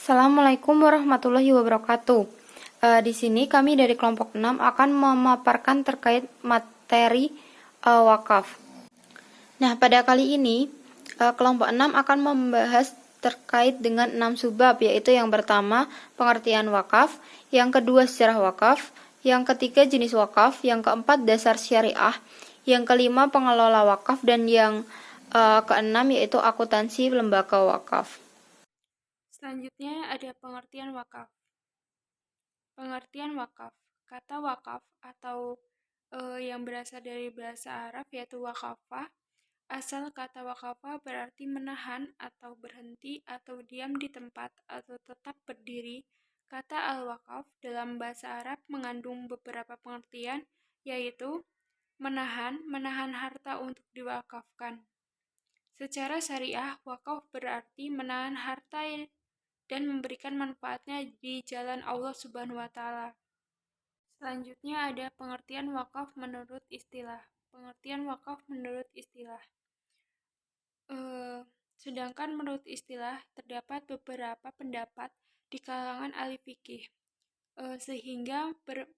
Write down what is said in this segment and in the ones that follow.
Assalamualaikum warahmatullahi wabarakatuh. Di sini kami dari kelompok 6 akan memaparkan terkait materi wakaf. Nah, pada kali ini kelompok 6 akan membahas terkait dengan 6 subbab, yaitu yang pertama pengertian wakaf, yang kedua sejarah wakaf, yang ketiga jenis wakaf, yang keempat dasar syariah, yang kelima pengelola wakaf, dan yang keenam yaitu akuntansi lembaga wakaf. Selanjutnya ada pengertian wakaf. Pengertian wakaf. Kata wakaf atau yang berasal dari bahasa Arab yaitu wakafah. Asal kata wakafah berarti menahan atau berhenti atau diam di tempat atau tetap berdiri. Kata al-wakaf dalam bahasa Arab mengandung beberapa pengertian, yaitu menahan harta untuk diwakafkan. Secara syariah, wakaf berarti menahan harta dan memberikan manfaatnya di jalan Allah Subhanahu wa Ta'ala. Selanjutnya ada pengertian wakaf menurut istilah. Pengertian wakaf menurut istilah. Sedangkan menurut istilah terdapat beberapa pendapat di kalangan ahli fikih, sehingga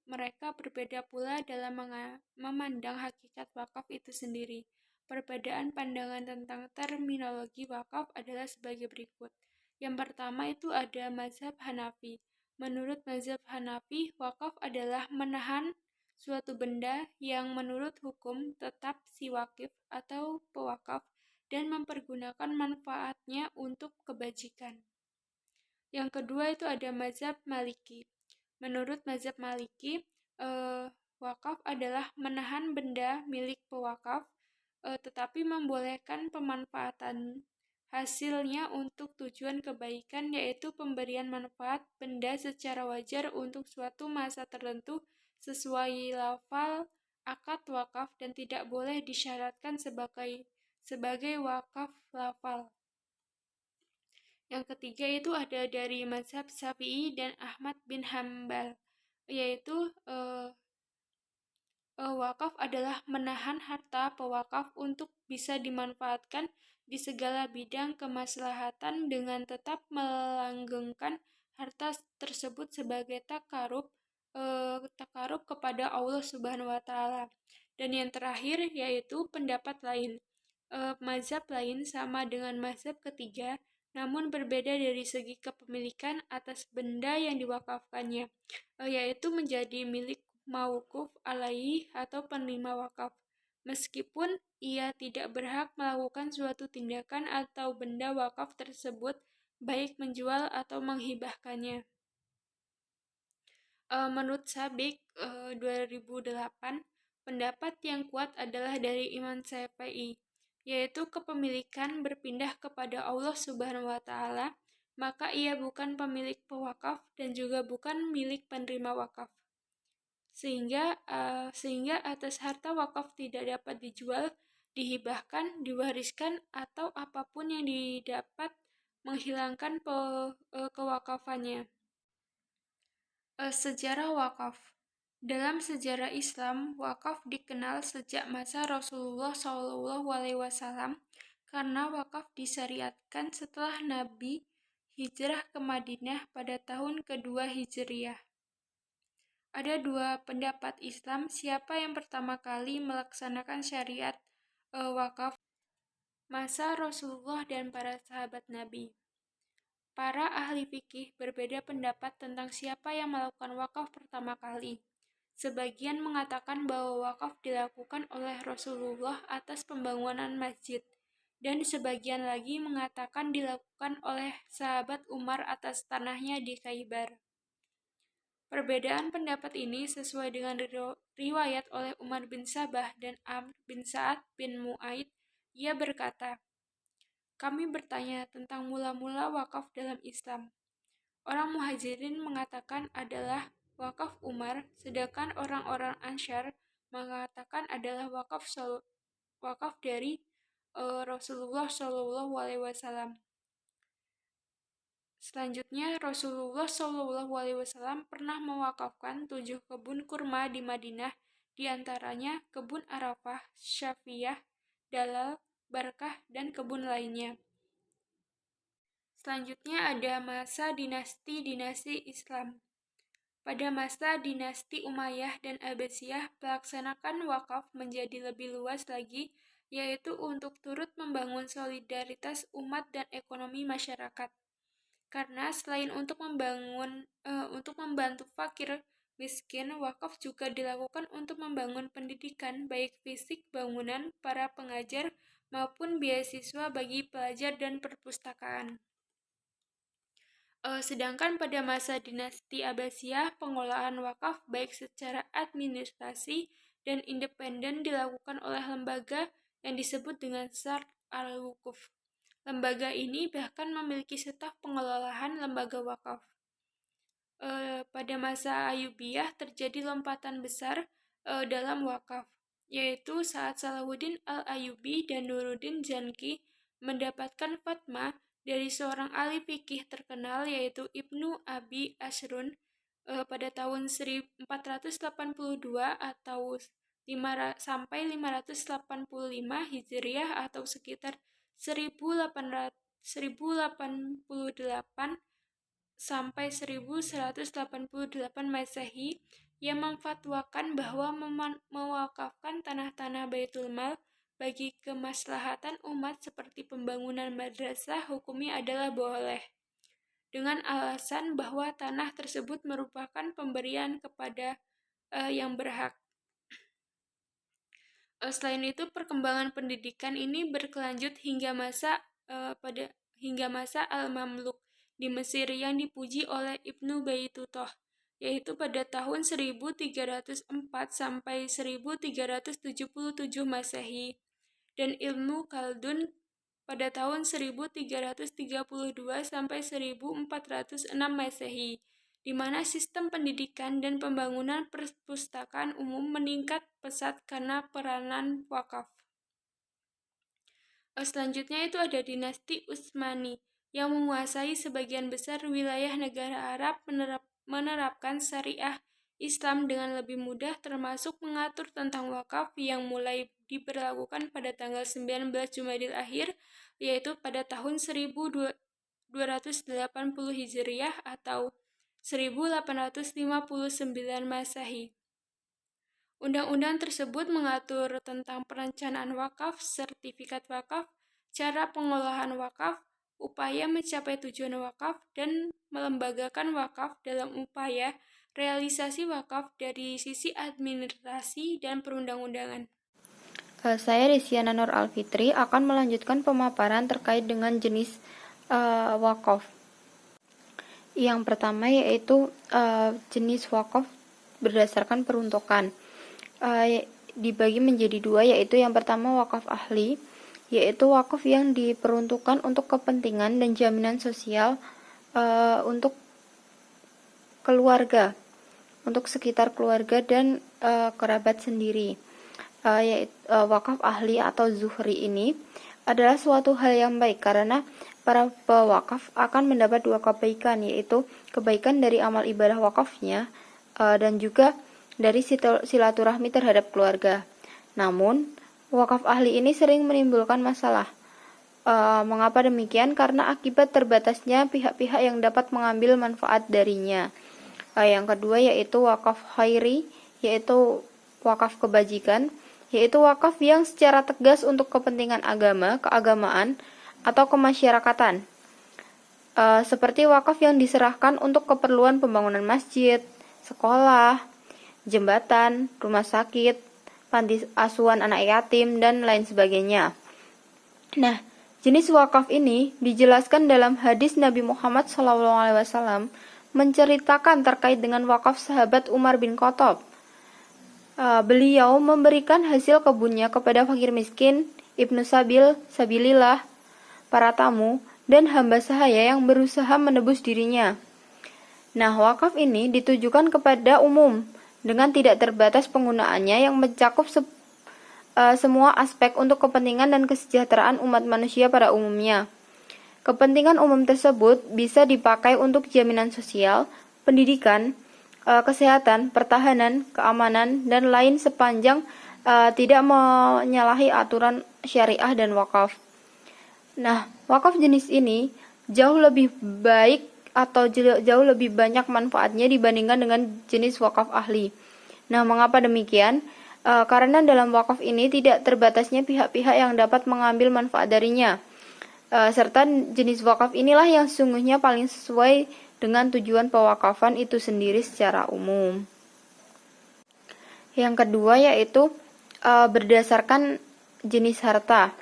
mereka berbeda pula dalam memandang hakikat wakaf itu sendiri. Perbedaan pandangan tentang terminologi wakaf adalah sebagai berikut. Yang pertama itu ada mazhab Hanafi. Menurut mazhab Hanafi, wakaf adalah menahan suatu benda yang menurut hukum tetap si wakif atau pewakaf dan mempergunakan manfaatnya untuk kebajikan. Yang kedua itu ada mazhab Maliki. Menurut mazhab Maliki, wakaf adalah menahan benda milik pewakaf, tetapi membolehkan pemanfaatan hasilnya untuk tujuan kebaikan, yaitu pemberian manfaat benda secara wajar untuk suatu masa tertentu sesuai lafal akad wakaf dan tidak boleh disyaratkan sebagai wakaf lafal. Yang ketiga itu ada dari mazhab Syafi'i dan Ahmad bin Hambal, yaitu wakaf adalah menahan harta pewakaf untuk bisa dimanfaatkan di segala bidang kemaslahatan dengan tetap melanggengkan harta tersebut sebagai takarub kepada Allah Subhanahu wa Ta'ala. Dan yang terakhir yaitu pendapat lain. Mazhab lain sama dengan mazhab ketiga, namun berbeda dari segi kepemilikan atas benda yang diwakafkannya, yaitu menjadi milik mauquf alaihi atau penerima wakaf, meskipun ia tidak berhak melakukan suatu tindakan atau benda wakaf tersebut, baik menjual atau menghibahkannya. Menurut Sabik 2008, pendapat yang kuat adalah dari Imam Syafi'i, yaitu kepemilikan berpindah kepada Allah Subhanahu wa Ta'ala, maka ia bukan pemilik pewakaf dan juga bukan milik penerima wakaf. Sehingga atas harta wakaf tidak dapat dijual, dihibahkan, diwariskan, atau apapun yang didapat menghilangkan kewakafannya. Sejarah wakaf. Dalam sejarah Islam, wakaf dikenal sejak masa Rasulullah SAW karena wakaf disyariatkan setelah Nabi hijrah ke Madinah pada tahun kedua Hijriah. Ada dua pendapat Islam siapa yang pertama kali melaksanakan syariat wakaf, masa Rasulullah dan para sahabat Nabi. Para ahli fikih berbeda pendapat tentang siapa yang melakukan wakaf pertama kali. Sebagian mengatakan bahwa wakaf dilakukan oleh Rasulullah atas pembangunan masjid, dan sebagian lagi mengatakan dilakukan oleh sahabat Umar atas tanahnya di Khaybar. Perbedaan pendapat ini sesuai dengan riwayat oleh Umar bin Sabah dan Amr bin Sa'ad bin Mu'aid. Ia berkata, "Kami bertanya tentang mula-mula wakaf dalam Islam. Orang Muhajirin mengatakan adalah wakaf Umar, sedangkan orang-orang Ansyar mengatakan adalah wakaf dari Rasulullah SAW. Selanjutnya, Rasulullah SAW pernah mewakafkan 7 kebun kurma di Madinah, di antaranya kebun Arafah, Syafiyah, Dalal, Barkah, dan kebun lainnya. Selanjutnya ada masa dinasti Islam. Pada masa dinasti Umayyah dan Abbasiyah, pelaksanaan wakaf menjadi lebih luas lagi, yaitu untuk turut membangun solidaritas umat dan ekonomi masyarakat. Karena selain untuk membantu fakir miskin, wakaf juga dilakukan untuk membangun pendidikan, baik fisik bangunan para pengajar maupun beasiswa bagi pelajar dan perpustakaan. Sedangkan pada masa dinasti Abbasiyah, pengelolaan wakaf baik secara administrasi dan independen dilakukan oleh lembaga yang disebut dengan Syar al-Wukuf. Lembaga ini bahkan memiliki staf pengelolaan lembaga wakaf. Pada masa Ayyubiyah terjadi lompatan besar dalam wakaf, yaitu saat Salahuddin al-Ayyubi dan Nuruddin Zanki mendapatkan fatwa dari seorang ahli fikih terkenal yaitu Ibnu Abi Ashrun pada tahun 1482 atau 5 sampai 585 Hijriah atau sekitar 1088 sampai 1188 Masehi yang memfatwakan bahwa mewakafkan tanah-tanah Baitul Mal bagi kemaslahatan umat seperti pembangunan madrasah hukumnya adalah boleh, dengan alasan bahwa tanah tersebut merupakan pemberian kepada yang berhak. Selain itu, perkembangan pendidikan ini berkelanjut hingga masa Al-Mamluk di Mesir yang dipuji oleh Ibnu Baitutah, yaitu pada tahun 1304 sampai 1377 Masehi, dan Ilmu Khaldun pada tahun 1332 sampai 1406 Masehi, di mana sistem pendidikan dan pembangunan perpustakaan umum meningkat pesat karena peranan wakaf. Selanjutnya itu ada dinasti Utsmani yang menguasai sebagian besar wilayah negara Arab, menerapkan syariah Islam dengan lebih mudah, termasuk mengatur tentang wakaf yang mulai diberlakukan pada tanggal 19 Jumadil Akhir, yaitu pada tahun 1280 Hijriah atau 1859 Masehi. Undang-undang tersebut mengatur tentang perencanaan wakaf, sertifikat wakaf, cara pengolahan wakaf, upaya mencapai tujuan wakaf, dan melembagakan wakaf dalam upaya realisasi wakaf dari sisi administrasi dan perundang-undangan. Saya Desiana Nur Alfitri akan melanjutkan pemaparan terkait dengan jenis wakaf. Yang pertama yaitu jenis wakaf berdasarkan peruntukan. Dibagi menjadi dua, yaitu yang pertama wakaf ahli, yaitu wakaf yang diperuntukkan untuk kepentingan dan jaminan sosial untuk keluarga, untuk sekitar keluarga dan kerabat sendiri. Yaitu wakaf ahli atau zuhri ini adalah suatu hal yang baik karena para pewakaf akan mendapat dua kebaikan, yaitu kebaikan dari amal ibadah wakafnya dan juga dari silaturahmi terhadap keluarga. Namun, wakaf ahli ini sering menimbulkan masalah. Mengapa demikian? Karena akibat terbatasnya pihak-pihak yang dapat mengambil manfaat darinya. Yang kedua yaitu wakaf khairi, yaitu wakaf kebajikan, yaitu wakaf yang secara tegas untuk kepentingan agama, keagamaan, atau kemasyarakatan. Seperti wakaf yang diserahkan untuk keperluan pembangunan masjid, sekolah, jembatan, rumah sakit, panti asuhan anak yatim, dan lain sebagainya. Nah, jenis wakaf ini dijelaskan dalam hadis Nabi Muhammad SAW menceritakan terkait dengan wakaf sahabat Umar bin Khattab. Beliau memberikan hasil kebunnya kepada fakir miskin, ibnu sabilillah, para tamu, dan hamba sahaya yang berusaha menebus dirinya. Nah, wakaf ini ditujukan kepada umum dengan tidak terbatas penggunaannya yang mencakup semua aspek untuk kepentingan dan kesejahteraan umat manusia pada umumnya. Kepentingan umum tersebut bisa dipakai untuk jaminan sosial, pendidikan, kesehatan, pertahanan, keamanan, dan lain sepanjang tidak menyalahi aturan syariah dan wakaf. Nah, wakaf jenis ini jauh lebih baik atau jauh lebih banyak manfaatnya dibandingkan dengan jenis wakaf ahli. Nah, mengapa demikian? Karena dalam wakaf ini tidak terbatasnya pihak-pihak yang dapat mengambil manfaat darinya. Serta jenis wakaf inilah yang sungguhnya paling sesuai dengan tujuan pewakafan itu sendiri secara umum. Yang kedua yaitu berdasarkan jenis harta.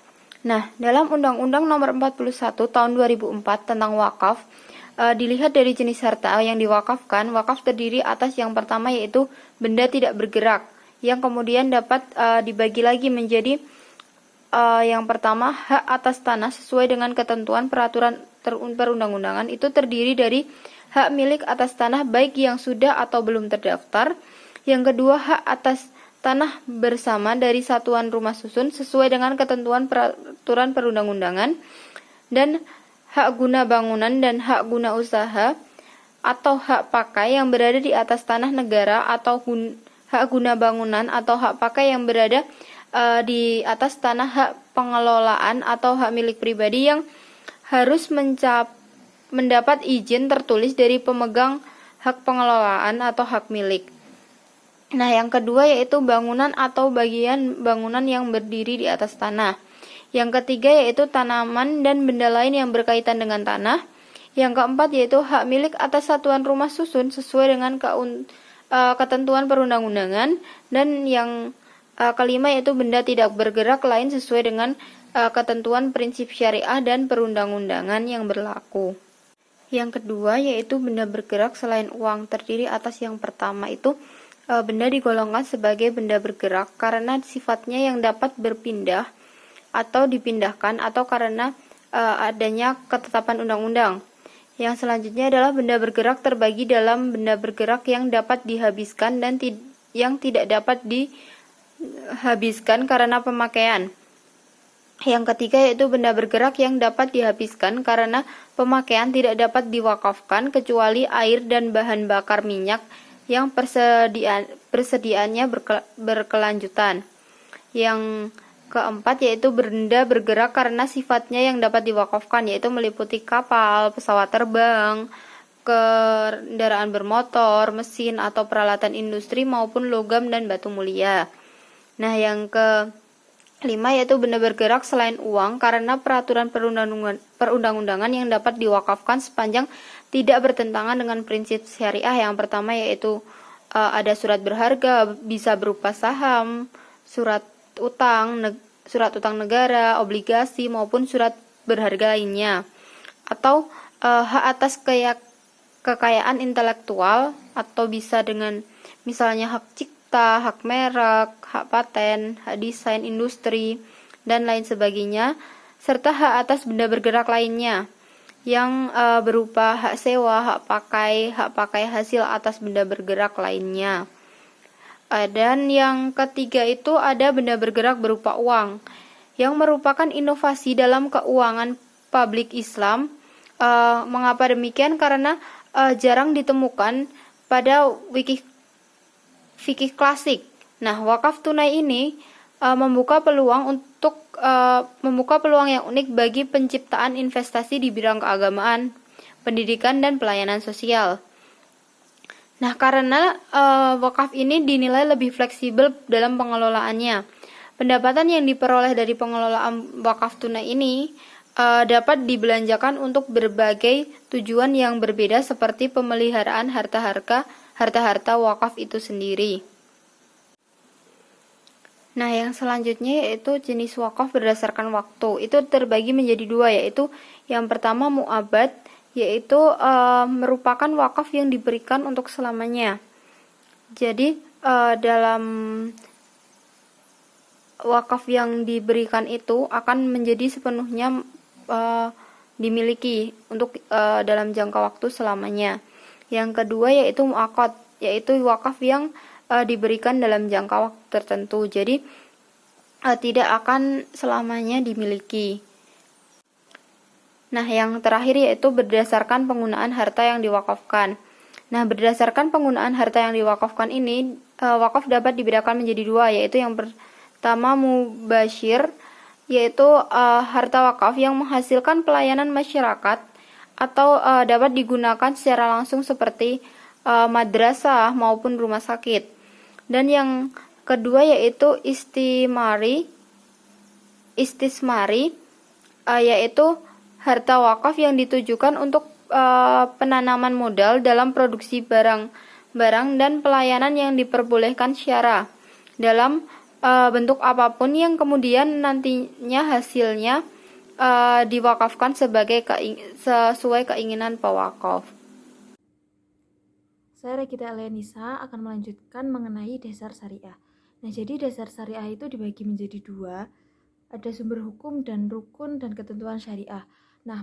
Nah, dalam Undang-Undang Nomor 41 Tahun 2004 tentang wakaf, dilihat dari jenis harta yang diwakafkan. Wakaf terdiri atas yang pertama yaitu benda tidak bergerak, yang kemudian dapat dibagi lagi menjadi yang pertama hak atas tanah sesuai dengan ketentuan peraturan perundang-undangan. Itu terdiri dari hak milik atas tanah baik yang sudah atau belum terdaftar. Yang kedua, hak atas tanah bersama dari satuan rumah susun sesuai dengan ketentuan peraturan perundang-undangan. Dan hak guna bangunan dan hak guna usaha atau hak pakai yang berada di atas tanah negara atau hak guna bangunan atau hak pakai yang berada di atas tanah hak pengelolaan atau hak milik pribadi yang harus mendapat izin tertulis dari pemegang hak pengelolaan atau hak milik. Nah, yang kedua yaitu bangunan atau bagian bangunan yang berdiri di atas tanah. Yang ketiga yaitu tanaman dan benda lain yang berkaitan dengan tanah. Yang keempat yaitu hak milik atas satuan rumah susun sesuai dengan ketentuan perundang-undangan. Dan yang kelima yaitu benda tidak bergerak lain sesuai dengan ketentuan prinsip syariah dan perundang-undangan yang berlaku. Yang kedua yaitu benda bergerak selain uang, terdiri atas yang pertama itu benda digolongkan sebagai benda bergerak karena sifatnya yang dapat berpindah atau dipindahkan atau karena adanya ketetapan undang-undang. Yang selanjutnya adalah benda bergerak terbagi dalam benda bergerak yang dapat dihabiskan dan yang tidak dapat dihabiskan karena pemakaian. Yang ketiga yaitu benda bergerak yang dapat dihabiskan karena pemakaian tidak dapat diwakafkan kecuali air dan bahan bakar minyak yang persediaannya berkelanjutan. Yang keempat yaitu benda bergerak karena sifatnya yang dapat diwakafkan, yaitu meliputi kapal, pesawat terbang, kendaraan bermotor, mesin atau peralatan industri maupun logam dan batu mulia. Nah, yang kelima yaitu benda bergerak selain uang karena peraturan perundang-undangan yang dapat diwakafkan sepanjang tidak bertentangan dengan prinsip syariah. Yang pertama yaitu ada surat berharga, bisa berupa saham, surat utang negara, obligasi maupun surat berharga lainnya, atau hak atas kekayaan intelektual atau bisa dengan misalnya hak cipta, hak merek, hak paten, hak desain industri dan lain sebagainya, serta hak atas benda bergerak lainnya yang berupa hak sewa, hak pakai hasil atas benda bergerak lainnya. Dan yang ketiga itu ada benda bergerak berupa uang, yang merupakan inovasi dalam keuangan publik Islam. Mengapa demikian? Karena jarang ditemukan pada fikih klasik. Nah, wakaf tunai ini membuka peluang yang unik bagi penciptaan investasi di bidang keagamaan, pendidikan dan pelayanan sosial. Nah, karena wakaf ini dinilai lebih fleksibel dalam pengelolaannya. Pendapatan yang diperoleh dari pengelolaan wakaf tunai ini dapat dibelanjakan untuk berbagai tujuan yang berbeda seperti pemeliharaan harta-harta wakaf itu sendiri. Nah, yang selanjutnya yaitu jenis wakaf berdasarkan waktu. Itu terbagi menjadi dua, yaitu yang pertama mu'abad, yaitu merupakan wakaf yang diberikan untuk selamanya. Jadi dalam wakaf yang diberikan itu akan menjadi sepenuhnya dimiliki untuk dalam jangka waktu selamanya. Yang kedua yaitu mu'aqad, yaitu wakaf yang diberikan dalam jangka waktu tertentu. Jadi tidak akan selamanya dimiliki. Nah, yang terakhir yaitu berdasarkan penggunaan harta yang diwakafkan. Nah, berdasarkan penggunaan harta yang diwakafkan ini, wakaf dapat dibedakan menjadi dua, yaitu yang pertama mubasyir, yaitu harta wakaf yang menghasilkan pelayanan masyarakat atau dapat digunakan secara langsung seperti madrasah maupun rumah sakit. Dan yang kedua yaitu istismari, yaitu harta wakaf yang ditujukan untuk penanaman modal dalam produksi barang dan pelayanan yang diperbolehkan syara dalam bentuk apapun yang kemudian nantinya hasilnya diwakafkan sesuai keinginan pewakaf. Saya Regita Elianisa akan melanjutkan mengenai dasar syariah. Nah, jadi dasar syariah itu dibagi menjadi dua, ada sumber hukum dan rukun dan ketentuan syariah. Nah,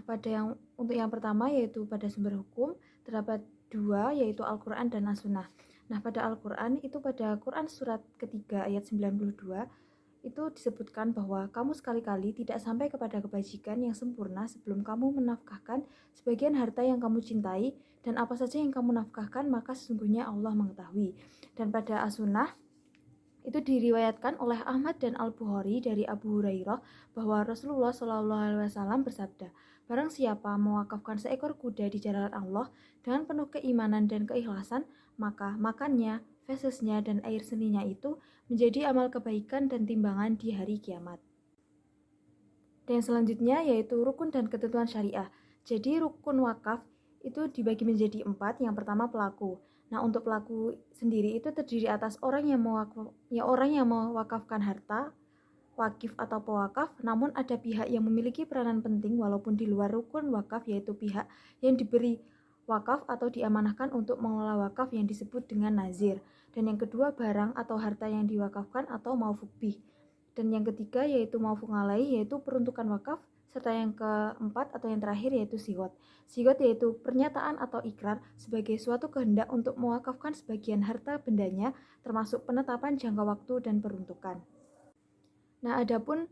untuk yang pertama yaitu pada sumber hukum terdapat dua, yaitu Al-Quran dan As-Sunnah. Nah, pada Al-Quran itu pada Quran surat ketiga ayat 92 itu disebutkan bahwa kamu sekali-kali tidak sampai kepada kebajikan yang sempurna sebelum kamu menafkahkan sebagian harta yang kamu cintai, dan apa saja yang kamu nafkahkan maka sesungguhnya Allah mengetahui. Dan pada As-Sunnah itu diriwayatkan oleh Ahmad dan Al-Bukhari dari Abu Hurairah bahwa Rasulullah SAW bersabda, barang siapa mewakafkan seekor kuda di jalan Allah dengan penuh keimanan dan keikhlasan, maka makannya, fesesnya, dan air seninya itu menjadi amal kebaikan dan timbangan di hari kiamat. Dan selanjutnya yaitu rukun dan ketentuan syariah. Jadi rukun wakaf itu dibagi menjadi 4. Yang pertama pelaku. Nah, untuk pelaku sendiri itu terdiri atas orang yang mewakafkan harta, wakif atau pewakaf, namun ada pihak yang memiliki peranan penting walaupun di luar rukun wakaf, yaitu pihak yang diberi wakaf atau diamanahkan untuk mengelola wakaf yang disebut dengan nazir. Dan yang kedua barang atau harta yang diwakafkan atau maufuq bih. Dan yang ketiga yaitu maufuq alaih, yaitu peruntukan wakaf. Serta yang keempat atau yang terakhir yaitu sigot. Sigot yaitu pernyataan atau ikrar sebagai suatu kehendak untuk mewakafkan sebagian harta bendanya, termasuk penetapan jangka waktu dan peruntukan. Nah, adapun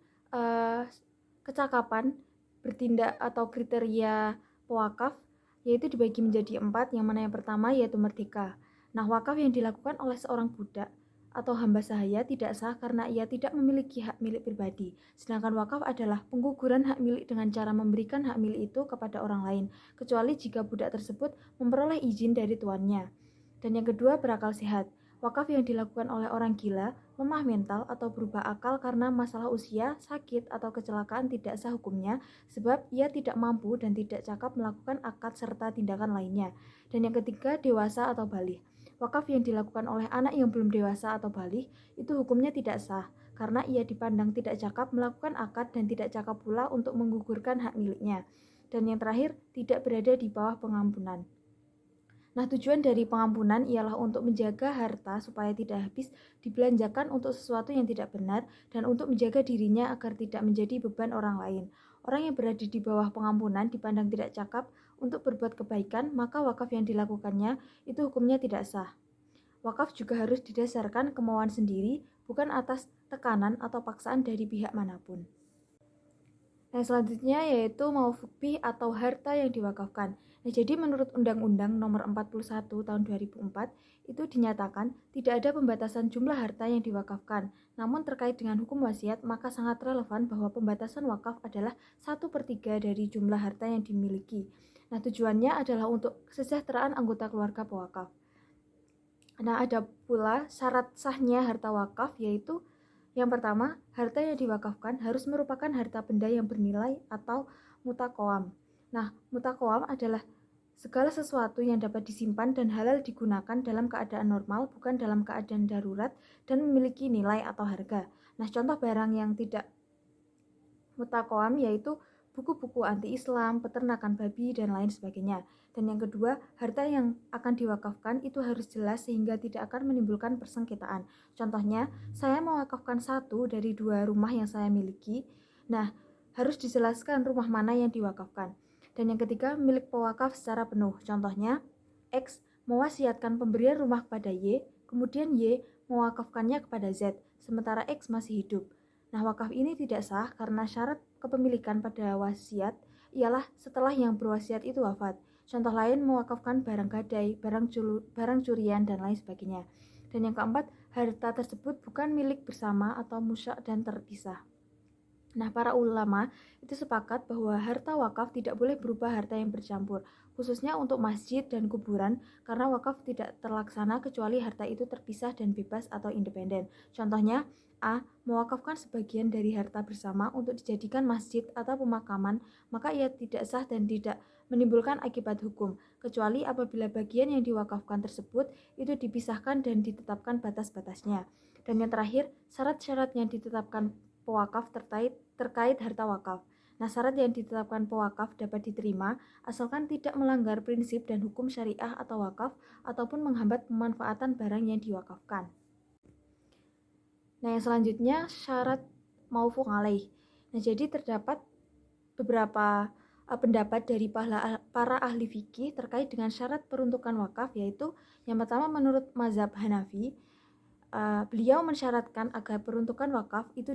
kecakapan bertindak atau kriteria pewakaf yaitu dibagi menjadi 4, yang mana yang pertama yaitu merdeka. Nah, wakaf yang dilakukan oleh seorang budak atau hamba sahaya tidak sah karena ia tidak memiliki hak milik pribadi. Sedangkan wakaf adalah pengguguran hak milik dengan cara memberikan hak milik itu kepada orang lain, kecuali jika budak tersebut memperoleh izin dari tuannya. Dan yang kedua berakal sehat. Wakaf yang dilakukan oleh orang gila, lemah mental, atau berubah akal karena masalah usia, sakit, atau kecelakaan tidak sah hukumnya sebab ia tidak mampu dan tidak cakap melakukan akad serta tindakan lainnya. Dan yang ketiga dewasa atau baligh. Wakaf yang dilakukan oleh anak yang belum dewasa atau baligh itu hukumnya tidak sah karena ia dipandang tidak cakap melakukan akad dan tidak cakap pula untuk menggugurkan hak miliknya. Dan yang terakhir tidak berada di bawah pengampunan. Nah, tujuan dari pengampunan ialah untuk menjaga harta supaya tidak habis dibelanjakan untuk sesuatu yang tidak benar dan untuk menjaga dirinya agar tidak menjadi beban orang lain. Orang yang berada di bawah pengampunan dipandang tidak cakap untuk berbuat kebaikan, maka wakaf yang dilakukannya itu hukumnya tidak sah. Wakaf juga harus didasarkan kemauan sendiri, bukan atas tekanan atau paksaan dari pihak manapun. Nah, selanjutnya yaitu maufuq bih atau harta yang diwakafkan. Nah, jadi menurut Undang-Undang Nomor 41 Tahun 2004 itu dinyatakan tidak ada pembatasan jumlah harta yang diwakafkan. Namun terkait dengan hukum wasiat, maka sangat relevan bahwa pembatasan wakaf adalah 1/3 dari jumlah harta yang dimiliki. Nah, tujuannya adalah untuk kesejahteraan anggota keluarga pewakaf. Nah, ada pula syarat sahnya harta wakaf, yaitu yang pertama, harta yang diwakafkan harus merupakan harta benda yang bernilai atau mutaqawam. Nah, mutaqawam adalah segala sesuatu yang dapat disimpan dan halal digunakan dalam keadaan normal, bukan dalam keadaan darurat, dan memiliki nilai atau harga. Nah, contoh barang yang tidak mutaqawam yaitu buku-buku anti-Islam, peternakan babi, dan lain sebagainya. Dan yang kedua, harta yang akan diwakafkan itu harus jelas sehingga tidak akan menimbulkan persengketaan. Contohnya, saya mewakafkan 1 dari 2 rumah yang saya miliki. Nah, harus dijelaskan rumah mana yang diwakafkan. Dan yang ketiga, milik pewakaf secara penuh. Contohnya, X mewasiatkan pemberian rumah kepada Y, kemudian Y mewakafkannya kepada Z, sementara X masih hidup. Nah, wakaf ini tidak sah karena syarat kepemilikan pada wasiat ialah setelah yang berwasiat itu wafat. Contoh lain mewakafkan barang gadai, barang curian, dan lain sebagainya. Dan yang keempat, harta tersebut bukan milik bersama atau musyak dan terpisah. Nah, para ulama itu sepakat bahwa harta wakaf tidak boleh berupa harta yang bercampur, khususnya untuk masjid dan kuburan, karena wakaf tidak terlaksana kecuali harta itu terpisah dan bebas atau independen. Contohnya, A. Mewakafkan sebagian dari harta bersama untuk dijadikan masjid atau pemakaman, maka ia tidak sah dan tidak menimbulkan akibat hukum, kecuali apabila bagian yang diwakafkan tersebut itu dipisahkan dan ditetapkan batas-batasnya. Dan yang terakhir, syarat-syarat yang ditetapkan pewakaf terkait harta wakaf. Nah, syarat yang ditetapkan pewakaf dapat diterima asalkan tidak melanggar prinsip dan hukum syariah atau wakaf ataupun menghambat pemanfaatan barang yang diwakafkan. Nah, yang selanjutnya syarat maufuq alaih. Nah, jadi terdapat beberapa pendapat dari para ahli fikih terkait dengan syarat peruntukan wakaf, yaitu yang pertama menurut mazhab Hanafi, beliau mensyaratkan agar peruntukan wakaf itu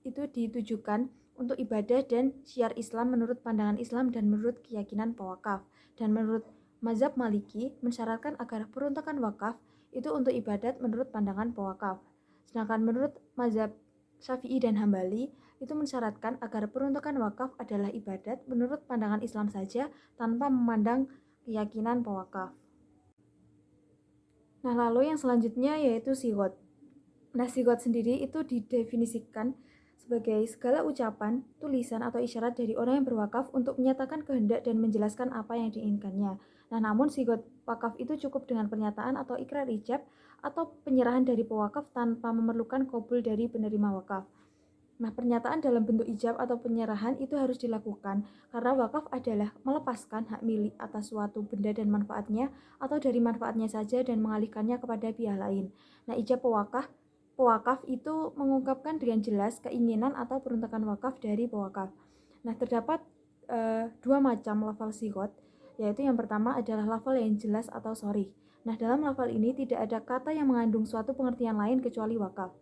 ditujukan untuk ibadah dan syiar Islam menurut pandangan Islam dan menurut keyakinan pewakaf. Dan menurut mazhab Maliki mensyaratkan agar peruntukan wakaf itu untuk ibadat menurut pandangan pewakaf. Sedangkan menurut mazhab Syafi'i dan Hambali itu mensyaratkan agar peruntukan wakaf adalah ibadat menurut pandangan Islam saja tanpa memandang keyakinan pewakaf. Nah, lalu yang selanjutnya yaitu sigot. Nah, sigot sendiri itu didefinisikan sebagai segala ucapan, tulisan, atau isyarat dari orang yang berwakaf untuk menyatakan kehendak dan menjelaskan apa yang diinginkannya. Nah, namun sigot wakaf itu cukup dengan pernyataan atau ikrar ijab atau penyerahan dari pewakaf tanpa memerlukan qabul dari penerima wakaf. Nah, pernyataan dalam bentuk ijab atau penyerahan itu harus dilakukan karena wakaf adalah melepaskan hak milik atas suatu benda dan manfaatnya atau dari manfaatnya saja dan mengalihkannya kepada pihak lain. Nah, ijab pewakaf itu mengungkapkan dengan jelas keinginan atau peruntukan wakaf dari pewakaf. Nah, terdapat dua macam lafal sigot, yaitu yang pertama adalah lafal yang jelas atau sharih. Nah, dalam lafal ini tidak ada kata yang mengandung suatu pengertian lain kecuali wakaf.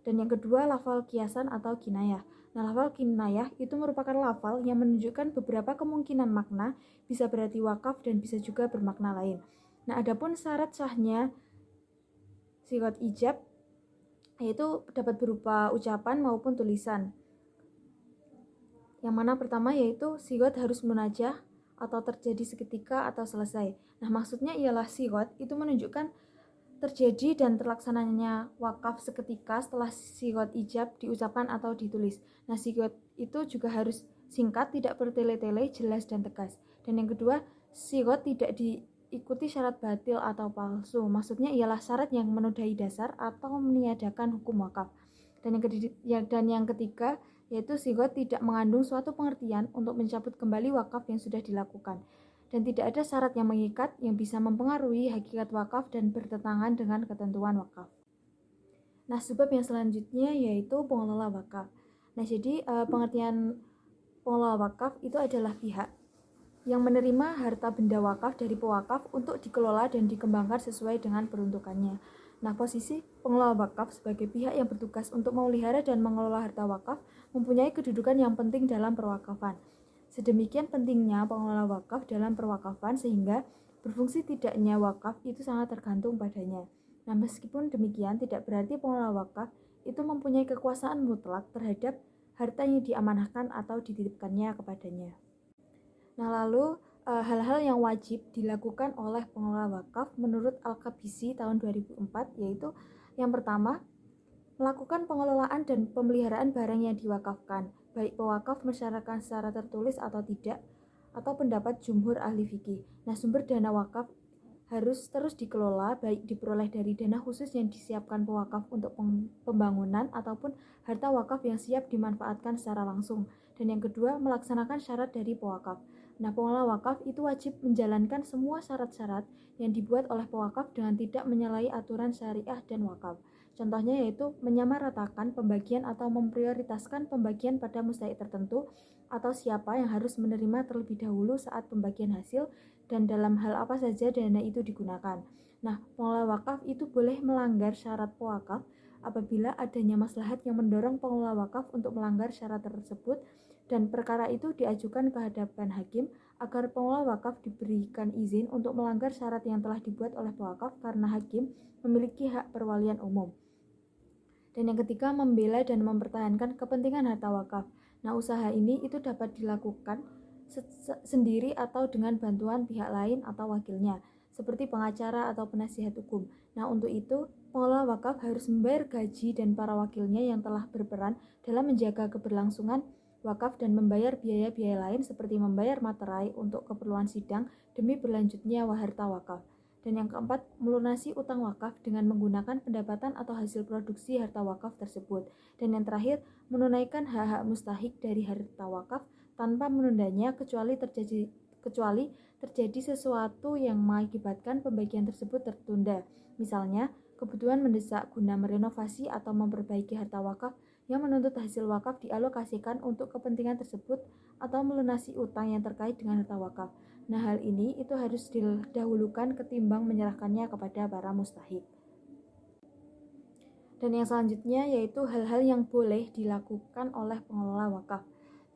Dan yang kedua, lafal kiasan atau kinayah. Nah, lafal kinayah itu merupakan lafal yang menunjukkan beberapa kemungkinan makna, bisa berarti wakaf dan bisa juga bermakna lain. Nah, adapun syarat sahnya sigot ijab yaitu dapat berupa ucapan maupun tulisan. Yang mana pertama yaitu sigot harus munajah atau terjadi seketika atau selesai. Nah, maksudnya ialah sigot itu menunjukkan terjadi dan terlaksananya wakaf seketika setelah sigot ijab diucapkan atau ditulis. Nah, sigot itu juga harus singkat, tidak bertele-tele, jelas dan tegas. Dan yang kedua, sigot tidak diikuti syarat batil atau palsu. Maksudnya ialah syarat yang menodai dasar atau meniadakan hukum wakaf. Dan yang ketiga yaitu sigot tidak mengandung suatu pengertian untuk mencabut kembali wakaf yang sudah dilakukan. Dan tidak ada syarat yang mengikat yang bisa mempengaruhi hakikat wakaf dan bertentangan dengan ketentuan wakaf. Nah, sebab yang selanjutnya yaitu pengelola wakaf. Nah, jadi pengertian pengelola wakaf itu adalah pihak yang menerima harta benda wakaf dari pewakaf untuk dikelola dan dikembangkan sesuai dengan peruntukannya. Nah, posisi pengelola wakaf sebagai pihak yang bertugas untuk memelihara dan mengelola harta wakaf mempunyai kedudukan yang penting dalam perwakafan. Sedemikian pentingnya pengelola wakaf dalam perwakafan sehingga berfungsi tidaknya wakaf itu sangat tergantung padanya. Nah, meskipun demikian tidak berarti pengelola wakaf itu mempunyai kekuasaan mutlak terhadap harta yang diamanahkan atau dititipkannya kepadanya. Nah, lalu hal-hal yang wajib dilakukan oleh pengelola wakaf menurut Al-Qabisi tahun 2004 yaitu yang pertama, melakukan pengelolaan dan pemeliharaan barang yang diwakafkan, baik pewakaf mensyaratkan secara tertulis atau tidak, atau pendapat jumhur ahli fikih. Nah, sumber dana wakaf harus terus dikelola, baik diperoleh dari dana khusus yang disiapkan pewakaf untuk pembangunan ataupun harta wakaf yang siap dimanfaatkan secara langsung. Dan yang kedua, melaksanakan syarat dari pewakaf. Nah, pengelola wakaf itu wajib menjalankan semua syarat-syarat yang dibuat oleh pewakaf dengan tidak menyalahi aturan syariah dan wakaf. Contohnya yaitu menyamaratakan pembagian atau memprioritaskan pembagian pada mustahik tertentu atau siapa yang harus menerima terlebih dahulu saat pembagian hasil dan dalam hal apa saja dana itu digunakan. Nah, pengelola wakaf itu boleh melanggar syarat pewakaf apabila adanya maslahat yang mendorong pengelola wakaf untuk melanggar syarat tersebut dan perkara itu diajukan ke hadapan hakim agar pengelola wakaf diberikan izin untuk melanggar syarat yang telah dibuat oleh pewakaf karena hakim memiliki hak perwalian umum. Dan yang ketiga, membela dan mempertahankan kepentingan harta wakaf. Nah, usaha ini itu dapat dilakukan sendiri atau dengan bantuan pihak lain atau wakilnya, seperti pengacara atau penasihat hukum. Nah, untuk itu, pengelola wakaf harus membayar gaji dan para wakilnya yang telah berperan dalam menjaga keberlangsungan wakaf dan membayar biaya-biaya lain seperti membayar materai untuk keperluan sidang demi berlanjutnya harta wakaf. Dan yang keempat, melunasi utang wakaf dengan menggunakan pendapatan atau hasil produksi harta wakaf tersebut. Dan yang terakhir, menunaikan hak-hak mustahik dari harta wakaf tanpa menundanya kecuali terjadi sesuatu yang mengakibatkan pembagian tersebut tertunda. Misalnya, kebutuhan mendesak guna merenovasi atau memperbaiki harta wakaf yang menuntut hasil wakaf dialokasikan untuk kepentingan tersebut atau melunasi utang yang terkait dengan harta wakaf. Nah, hal ini itu harus didahulukan ketimbang menyerahkannya kepada para mustahik. Dan yang selanjutnya yaitu hal-hal yang boleh dilakukan oleh pengelola wakaf,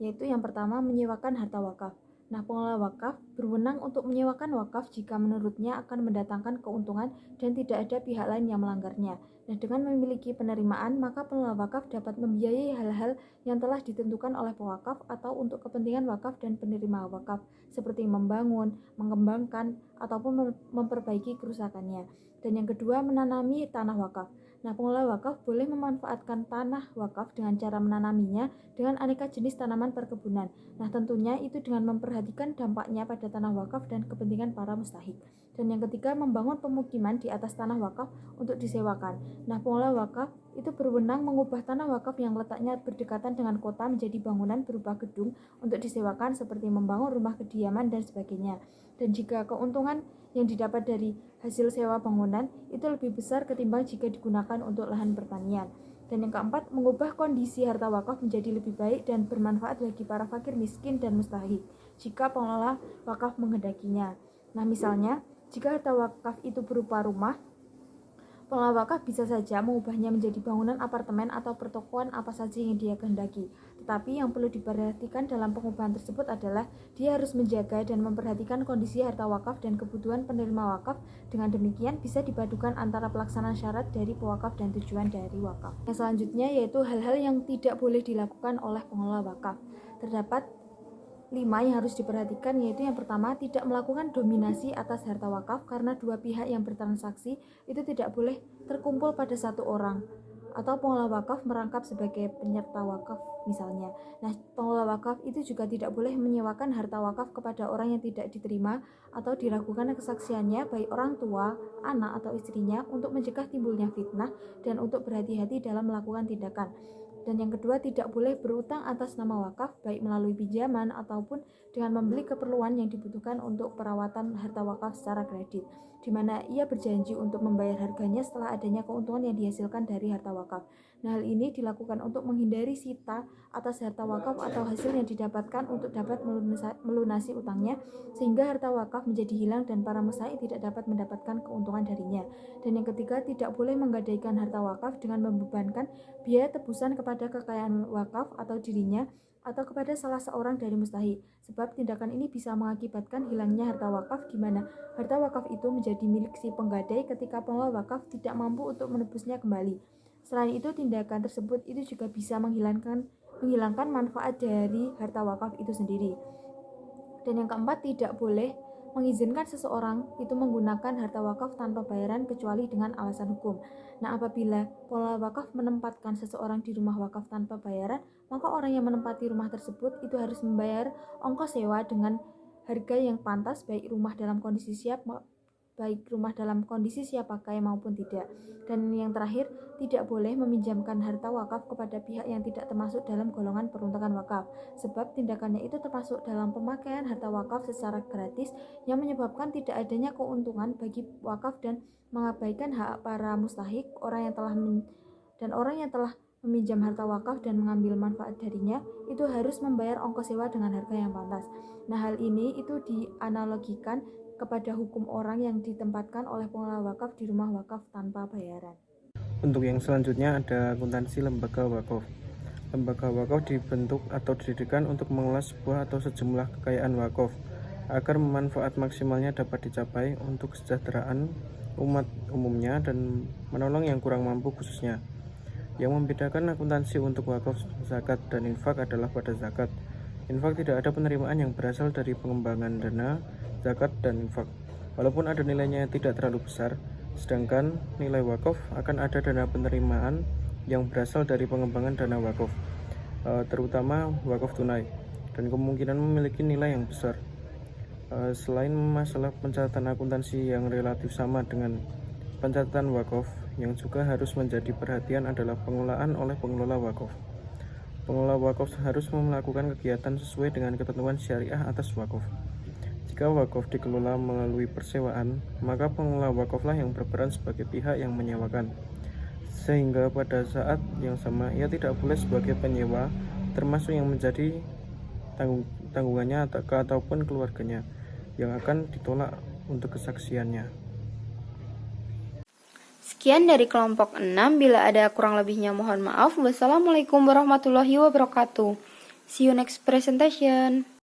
yaitu yang pertama menyewakan harta wakaf. Nah, pengelola wakaf berwenang untuk menyewakan wakaf jika menurutnya akan mendatangkan keuntungan dan tidak ada pihak lain yang melanggarnya. Nah, dengan memiliki penerimaan, maka pengelola wakaf dapat membiayai hal-hal yang telah ditentukan oleh pewakaf atau untuk kepentingan wakaf dan penerima wakaf, seperti membangun, mengembangkan, ataupun memperbaiki kerusakannya. Dan yang kedua, menanami tanah wakaf. Nah, pengelola wakaf boleh memanfaatkan tanah wakaf dengan cara menanaminya dengan aneka jenis tanaman perkebunan. Nah, tentunya itu dengan memperhatikan dampaknya pada tanah wakaf dan kepentingan para mustahik. Dan yang ketiga, membangun pemukiman di atas tanah wakaf untuk disewakan. Nah, pengelola wakaf itu berwenang mengubah tanah wakaf yang letaknya berdekatan dengan kota menjadi bangunan berupa gedung untuk disewakan seperti membangun rumah kediaman dan sebagainya. Dan jika keuntungan yang didapat dari hasil sewa bangunan itu lebih besar ketimbang jika digunakan untuk lahan pertanian. Dan yang keempat, mengubah kondisi harta wakaf menjadi lebih baik dan bermanfaat bagi para fakir miskin dan mustahik jika pengelola wakaf menghendakinya. Nah, misalnya, jika harta wakaf itu berupa rumah, pengelola wakaf bisa saja mengubahnya menjadi bangunan apartemen atau pertokoan apa saja yang dia kehendaki. Tetapi yang perlu diperhatikan dalam pengubahan tersebut adalah dia harus menjaga dan memperhatikan kondisi harta wakaf dan kebutuhan penerima wakaf. Dengan demikian bisa dipadukan antara pelaksanaan syarat dari pewakaf dan tujuan dari wakaf. Yang selanjutnya yaitu hal-hal yang tidak boleh dilakukan oleh pengelola wakaf. Terdapat 5 yang harus diperhatikan, yaitu yang pertama, tidak melakukan dominasi atas harta wakaf karena dua pihak yang bertransaksi itu tidak boleh terkumpul pada satu orang, atau pengelola wakaf merangkap sebagai penyerta wakaf misalnya. Nah, pengelola wakaf itu juga tidak boleh menyewakan harta wakaf kepada orang yang tidak diterima atau diragukan kesaksiannya, baik orang tua, anak, atau istrinya, untuk mencegah timbulnya fitnah dan untuk berhati-hati dalam melakukan tindakan. Dan yang kedua, tidak boleh berutang atas nama wakaf, baik melalui pinjaman ataupun dengan membeli keperluan yang dibutuhkan untuk perawatan harta wakaf secara kredit, di mana ia berjanji untuk membayar harganya setelah adanya keuntungan yang dihasilkan dari harta wakaf. Nah, hal ini dilakukan untuk menghindari sita atas harta wakaf atau hasil yang didapatkan untuk dapat melunasi utangnya, sehingga harta wakaf menjadi hilang dan para mustahik tidak dapat mendapatkan keuntungan darinya. Dan yang ketiga, tidak boleh menggadaikan harta wakaf dengan membebankan biaya tebusan kepada kekayaan wakaf atau dirinya atau kepada salah seorang dari mustahik, sebab tindakan ini bisa mengakibatkan hilangnya harta wakaf, di mana harta wakaf itu menjadi milik si penggadai ketika pengelola wakaf tidak mampu untuk menebusnya kembali. Selain itu, tindakan tersebut itu juga bisa menghilangkan manfaat dari harta wakaf itu sendiri. Dan yang keempat, tidak boleh mengizinkan seseorang itu menggunakan harta wakaf tanpa bayaran kecuali dengan alasan hukum. Nah, apabila pengelola wakaf menempatkan seseorang di rumah wakaf tanpa bayaran, maka orang yang menempati rumah tersebut itu harus membayar ongkos sewa dengan harga yang pantas, baik rumah dalam kondisi siap pakai maupun tidak. Dan yang terakhir, tidak boleh meminjamkan harta wakaf kepada pihak yang tidak termasuk dalam golongan peruntukan wakaf, sebab tindakannya itu termasuk dalam pemakaian harta wakaf secara gratis yang menyebabkan tidak adanya keuntungan bagi wakaf dan mengabaikan hak para mustahik. Orang yang telah meminjam harta wakaf dan mengambil manfaat darinya itu harus membayar ongkos sewa dengan harga yang pantas. Nah, hal ini itu dianalogikan kepada hukum orang yang ditempatkan oleh pengelola wakaf di rumah wakaf tanpa bayaran. Untuk yang selanjutnya ada akuntansi lembaga wakaf. Lembaga wakaf dibentuk atau didirikan untuk mengelola sebuah atau sejumlah kekayaan wakaf agar manfaat maksimalnya dapat dicapai untuk kesejahteraan umat umumnya dan menolong yang kurang mampu khususnya. Yang membedakan akuntansi untuk wakaf, zakat, dan infak adalah pada zakat. Infak tidak ada penerimaan yang berasal dari pengembangan dana, zakat, dan infak. Walaupun ada nilainya yang tidak terlalu besar, sedangkan nilai wakaf akan ada dana penerimaan yang berasal dari pengembangan dana wakaf, terutama wakaf tunai, dan kemungkinan memiliki nilai yang besar. Selain masalah pencatatan akuntansi yang relatif sama dengan pencatatan wakaf, yang juga harus menjadi perhatian adalah pengelolaan oleh pengelola wakaf. Pengelola wakaf harus melakukan kegiatan sesuai dengan ketentuan syariah atas wakaf. Jika wakaf dikelola melalui persewaan, maka pengelola wakaflah yang berperan sebagai pihak yang menyewakan, sehingga pada saat yang sama ia tidak boleh sebagai penyewa, termasuk yang menjadi tanggungannya ataupun keluarganya yang akan ditolak untuk kesaksiannya. Sekian dari kelompok 6. Bila ada kurang lebihnya mohon maaf. Wassalamualaikum warahmatullahi wabarakatuh. See you next presentation.